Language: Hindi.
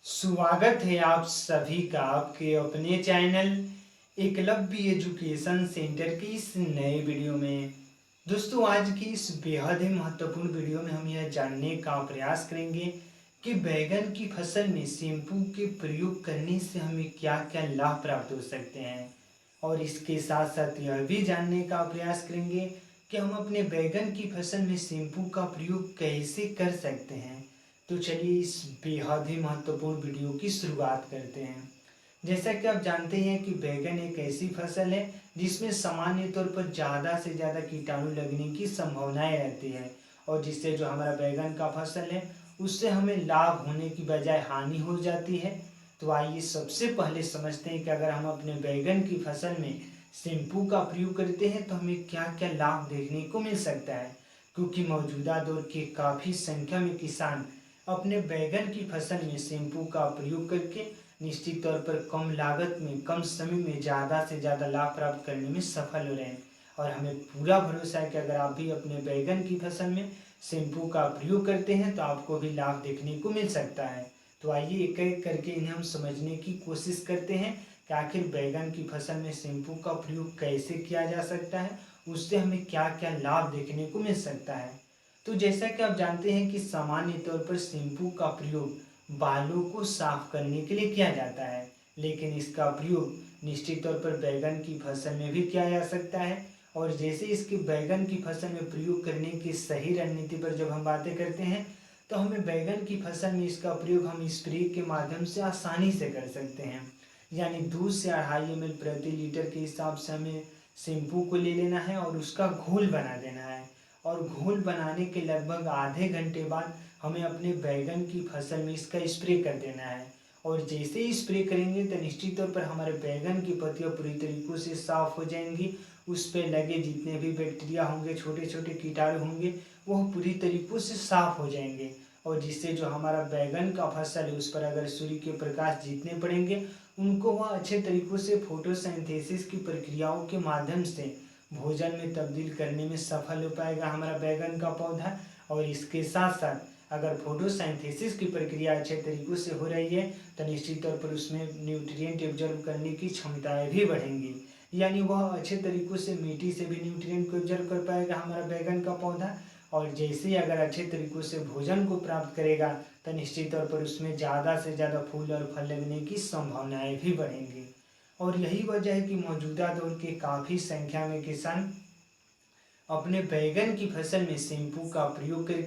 स्वागत है आप सभी का आपके अपने चैनल एकलव्य एजुकेशन सेंटर की इस नए वीडियो में। दोस्तों, आज की इस बेहद ही महत्वपूर्ण वीडियो में हम यह जानने का प्रयास करेंगे कि बैगन की फसल में शैम्पू के प्रयोग करने से हमें क्या क्या लाभ प्राप्त हो सकते हैं, और इसके साथ साथ यह भी जानने का प्रयास करेंगे कि हम अपने बैगन की फसल में शैम्पू का प्रयोग कैसे कर सकते हैं। तो चलिए इस बेहद ही महत्वपूर्ण वीडियो की शुरुआत करते हैं। जैसा कि आप जानते हैं कि बैगन एक ऐसी फसल है जिसमें सामान्य तौर पर ज़्यादा से ज़्यादा कीटाणु लगने की संभावनाएं रहती है, और जिससे जो हमारा बैगन का फसल है उससे हमें लाभ होने की बजाय हानि हो जाती है। तो आइए सबसे पहले समझते हैं कि अगर हम अपने बैगन की फसल में शैम्पू का प्रयोग करते हैं तो हमें क्या क्या लाभ देखने को मिल सकता है, क्योंकि मौजूदा दौर के काफ़ी संख्या में किसान अपने बैगन की फसल में शैम्पू का प्रयोग करके निश्चित तौर पर कम लागत में कम समय में ज़्यादा से ज़्यादा लाभ प्राप्त करने में सफल हो रहे हैं। और हमें पूरा भरोसा है कि अगर आप भी अपने बैगन की फसल में शैम्पू का प्रयोग करते हैं तो आपको भी लाभ देखने को मिल सकता है। तो आइए एक एक करके इन्हें हम समझने की कोशिश करते हैं कि आखिर बैगन की फसल में शैम्पू का प्रयोग कैसे किया जा सकता है, उससे हमें क्या क्या लाभ देखने को मिल सकता है। तो जैसा कि आप जानते हैं कि सामान्य तौर पर शैम्पू का प्रयोग बालों को साफ करने के लिए किया जाता है, लेकिन इसका प्रयोग निश्चित तौर पर बैगन की फसल में भी किया जा सकता है। और जैसे इसके बैगन की फसल में प्रयोग करने की सही रणनीति पर जब हम बातें करते हैं तो हमें बैगन की फसल में इसका प्रयोग हम स्प्रे के माध्यम से आसानी से कर सकते हैं। यानी 2 से 2.5 ml प्रति लीटर के हिसाब से हमें शैम्पू को ले लेना है और उसका घोल बना देना है, और घोल बनाने के लगभग आधे घंटे बाद हमें अपने बैगन की फसल में इसका स्प्रे कर देना है। और जैसे ही स्प्रे करेंगे तो निश्चित तौर पर हमारे बैगन की पत्तियां पूरी तरीकों से साफ हो जाएंगी। उस पर लगे जितने भी बैक्टीरिया होंगे, छोटे छोटे कीटाणु होंगे, वह पूरी तरीकों से साफ हो जाएंगे। और जिससे जो हमारा बैगन का फसल है उस पर अगर सूर्य के प्रकाश जितने पड़ेंगे उनको वह अच्छे तरीकों से फोटोसिंथेसिस की प्रक्रियाओं के माध्यम से भोजन में तब्दील करने में सफल हो पाएगा हमारा बैगन का पौधा। और इसके साथ साथ अगर फोटोसिंथेसिस की प्रक्रिया अच्छे तरीकों से हो रही है तो निश्चित तौर पर उसमें न्यूट्रिएंट एब्जॉर्ब करने की क्षमताएं भी बढ़ेंगी। यानी वह अच्छे तरीकों से मिट्टी से भी न्यूट्रिएंट को एब्जॉर्ब कर पाएगा हमारा बैगन का पौधा। और जैसे ही अगर अच्छे तरीकों से भोजन को प्राप्त करेगा तो निश्चित तौर पर उसमें ज़्यादा से ज़्यादा फूल और फल लगने की संभावनाएं भी बढ़ेंगी। और यही वजह है कि मौजूदा दौर के काफ़ी संख्या में किसान अपने बैगन की फसल में शैम्पू का प्रयोग कर